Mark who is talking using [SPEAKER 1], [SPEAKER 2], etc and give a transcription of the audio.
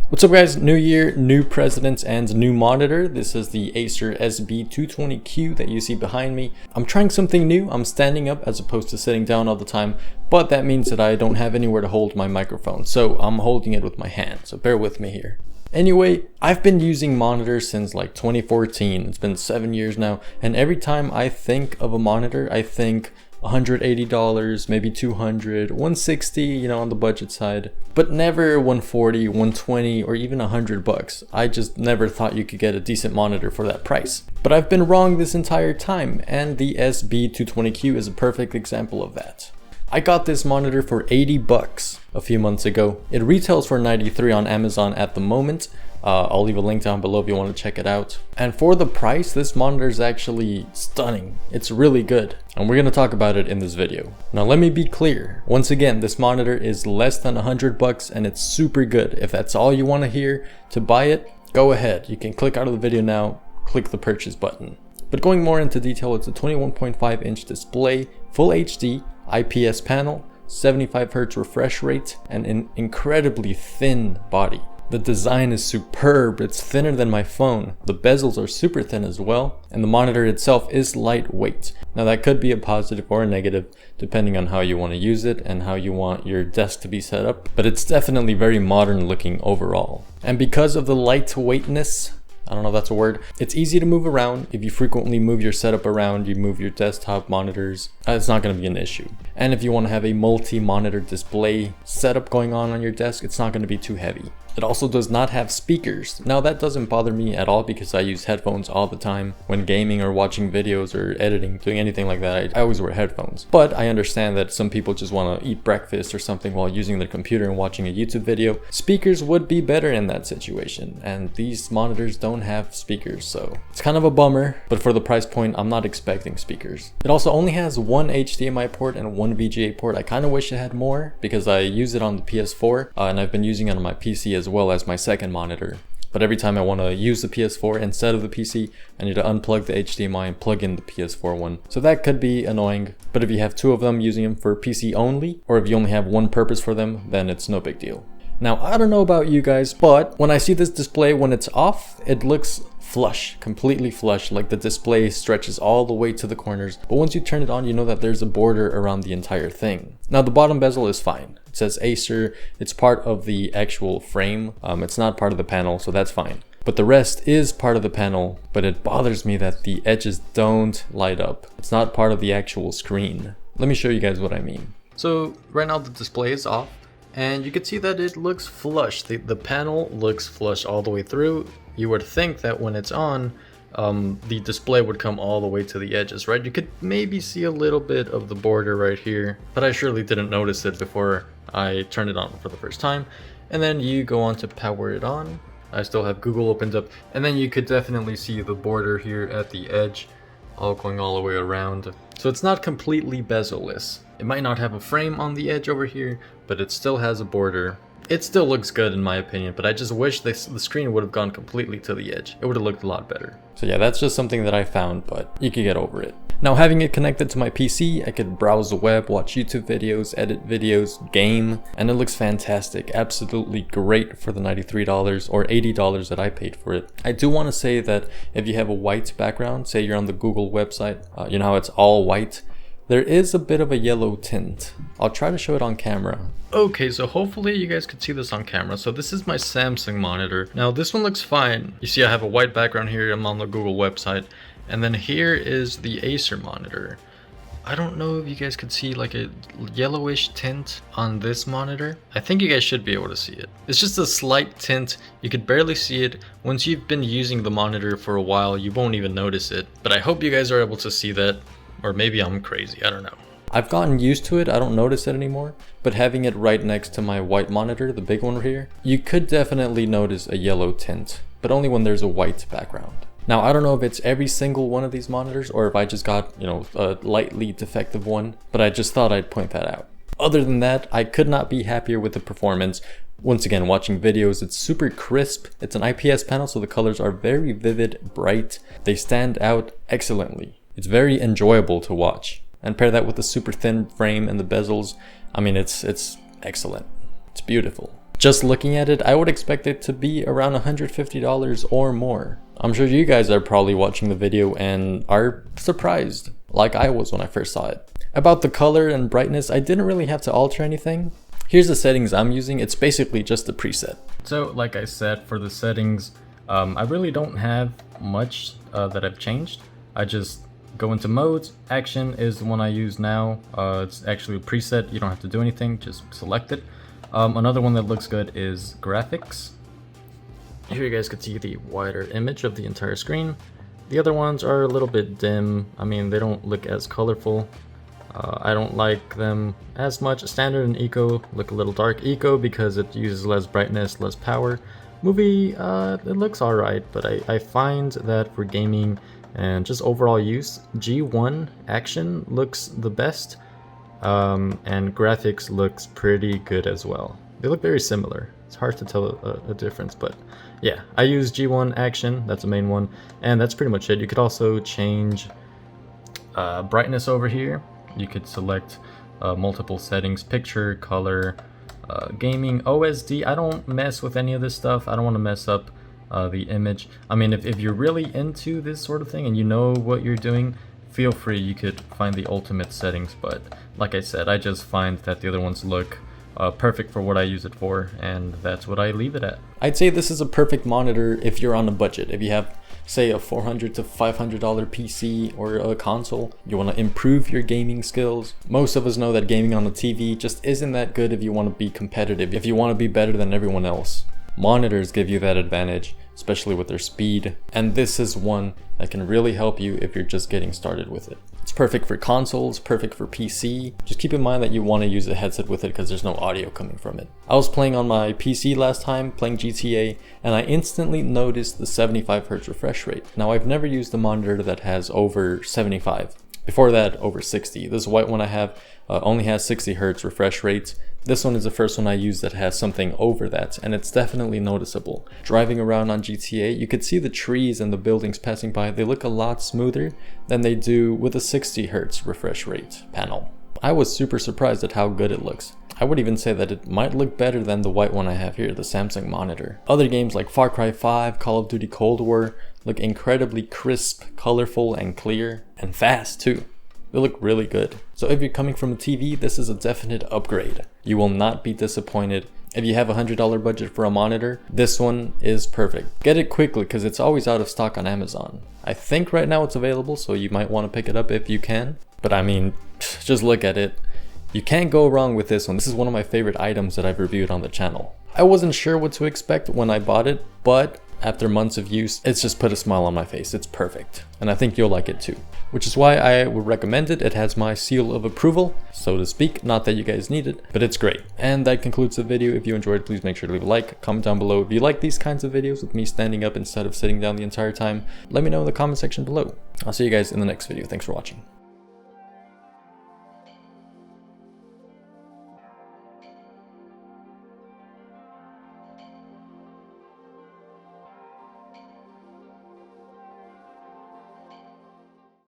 [SPEAKER 1] What's up guys, new year, new presidents, and new monitor. This is the Acer SB220Q that you see behind me. I'm trying something new. I'm standing up as opposed to sitting down all the time, but that means that I don't have anywhere to hold my microphone, so I'm holding it with my hand, so bear with me here. Anyway, I've been using monitors since like 2014. It's been 7 years now, and every time I think of a monitor, I think $180, maybe $200, $160, on the budget side, but never $140, $120, or even $100. I just never thought you could get a decent monitor for that price. But I've been wrong this entire time, and the SB220Q is a perfect example of that. I got this monitor for $80 a few months ago. It retails for $93 on Amazon at the moment. I'll leave a link down below if you want to check it out. And for the price, this monitor is actually stunning. It's really good, and we're going to talk about it in this video. Now let me be clear. Once again, this monitor is less than $100 and it's super good. If that's all you want to hear to buy it, go ahead. You can click out of the video now, click the purchase button. But going more into detail, it's a 21.5-inch display, full HD, IPS panel, 75 Hz refresh rate, and an incredibly thin body. The design is superb. It's thinner than my phone. The bezels are super thin as well, and the monitor itself is lightweight. Now that could be a positive or a negative depending on how you want to use it and how you want your desk to be set up, but it's definitely very modern looking overall. And because of the lightweightness, I don't know if that's a word, it's easy to move around. If you frequently move your setup around, you move your desktop monitors, it's not going to be an issue. And if you want to have a multi-monitor display setup going on your desk, it's not going to be too heavy. It also does not have speakers. Now that doesn't bother me at all because I use headphones all the time when gaming or watching videos or editing, doing anything like that. I always wear headphones. But I understand that some people just want to eat breakfast or something while using their computer and watching a YouTube video. Speakers would be better in that situation, and these monitors don't have speakers, so it's kind of a bummer. But for the price point, I'm not expecting speakers. It also only has one HDMI port and one VGA port. I kind of wish it had more because I use it on the PS4 and I've been using it on my PC as well as my second monitor. But every time I want to use the PS4 instead of the PC, I need to unplug the HDMI and plug in the PS4 one. So that could be annoying, but if you have two of them using them for PC only, or if you only have one purpose for them, then it's no big deal. Now, I don't know about you guys, but when I see this display when it's off, it looks flush, completely flush, like the display stretches all the way to the corners. But once you turn it on, you know that there's a border around the entire thing. Now, the bottom bezel is fine. It says Acer. It's part of the actual frame. It's not part of the panel, so that's fine. But the rest is part of the panel, but it bothers me that the edges don't light up. It's not part of the actual screen. Let me show you guys what I mean. So right now the display is off, and you can see that it looks flush. The panel looks flush all the way through. You would think that when it's on, the display would come all the way to the edges, right? You could maybe see a little bit of the border right here, but I surely didn't notice it before I turned it on for the first time. And then you go on to power it on. I still have Google opened up, and then you could definitely see the border here at the edge, all going all the way around. So it's not completely bezel-less. It might not have a frame on the edge over here, but it still has a border. It still looks good in my opinion, but I just wish the screen would have gone completely to the edge. It would have looked a lot better. So yeah, that's just something that I found, but you can get over it. Now, having it connected to my PC, I could browse the web, watch YouTube videos, edit videos, game, and it looks fantastic. Absolutely great for the $93 or $80 that I paid for it. I do want to say that if you have a white background, say you're on the Google website, you know how it's all white, there is a bit of a yellow tint. I'll try to show it on camera. Okay, so hopefully you guys can see this on camera. So this is my Samsung monitor. Now this one looks fine. You see I have a white background here. I'm on the Google website. And then here is the Acer monitor. I don't know if you guys could see like a yellowish tint on this monitor. I think you guys should be able to see it. It's just a slight tint. You could barely see it. Once you've been using the monitor for a while, you won't even notice it. But I hope you guys are able to see that. Or maybe I'm crazy, I don't know. I've gotten used to it, I don't notice it anymore, but having it right next to my white monitor, the big one here, you could definitely notice a yellow tint, but only when there's a white background. Now, I don't know if it's every single one of these monitors or if I just got, a lightly defective one, but I just thought I'd point that out. Other than that, I could not be happier with the performance. Once again, watching videos, it's super crisp. It's an IPS panel, so the colors are very vivid, bright. They stand out excellently. It's very enjoyable to watch. And pair that with the super thin frame and the bezels, I mean, it's excellent. It's beautiful. Just looking at it, I would expect it to be around $150 or more. I'm sure you guys are probably watching the video and are surprised, like I was when I first saw it. About the color and brightness, I didn't really have to alter anything. Here's the settings I'm using. It's basically just a preset. So like I said, for the settings, I really don't have much that I've changed. I just go into modes. Action is the one I use now. It's actually a preset. You don't have to do anything, just select it. Another one that looks good is graphics. Here you guys can see the wider image of the entire screen. The other ones are a little bit dim. I mean, they don't look as colorful. I don't like them as much. Standard and Eco look a little dark. Eco because it uses less brightness, less power. Movie, it looks alright, but I find that for gaming and just overall use, G1 Action looks the best, and graphics looks pretty good as well. They look very similar. It's hard to tell a difference, but yeah, I use G1 Action, that's the main one, and that's pretty much it. You could also change brightness over here. You could select multiple settings, picture, color, gaming, OSD. I don't mess with any of this stuff. I don't want to mess up the image. I mean, if you're really into this sort of thing and you know what you're doing, feel free, you could find the ultimate settings, but like I said, I just find that the other ones look perfect for what I use it for, and that's what I leave it at. I'd say this is a perfect monitor if you're on a budget. If you have, say, a $400 to $500 PC or a console, you want to improve your gaming skills. Most of us know that gaming on the TV just isn't that good if you want to be competitive, if you want to be better than everyone else. Monitors give you that advantage, especially with their speed, and this is one that can really help you if you're just getting started with it. It's perfect for consoles, perfect for PC. Just keep in mind that you want to use a headset with it because there's no audio coming from it. I was playing on my PC last time, playing GTA, and I instantly noticed the 75Hz refresh rate. Now, I've never used a monitor that has over 75. Before that, over 60. This white one I have only has 60Hz refresh rates. This one is the first one I use that has something over that, and it's definitely noticeable. Driving around on GTA, you could see the trees and the buildings passing by. They look a lot smoother than they do with a 60Hz refresh rate panel. I was super surprised at how good it looks. I would even say that it might look better than the white one I have here, the Samsung monitor. Other games like Far Cry 5, Call of Duty Cold War look incredibly crisp, colorful, and clear, and fast too. They look really good. So if you're coming from a TV, this is a definite upgrade. You will not be disappointed. If you have a $100 budget for a monitor, this one is perfect. Get it quickly because it's always out of stock on Amazon. I think right now it's available, so you might want to pick it up if you can. But I mean, just look at it. You can't go wrong with this one. This is one of my favorite items that I've reviewed on the channel. I wasn't sure what to expect when I bought it, but after months of use, it's just put a smile on my face. It's perfect. And I think you'll like it too. Which is why I would recommend it. It has my seal of approval, so to speak. Not that you guys need it, but it's great. And that concludes the video. If you enjoyed, please make sure to leave a like, comment down below. If you like these kinds of videos with me standing up instead of sitting down the entire time, let me know in the comment section below. I'll see you guys in the next video. Thanks for watching.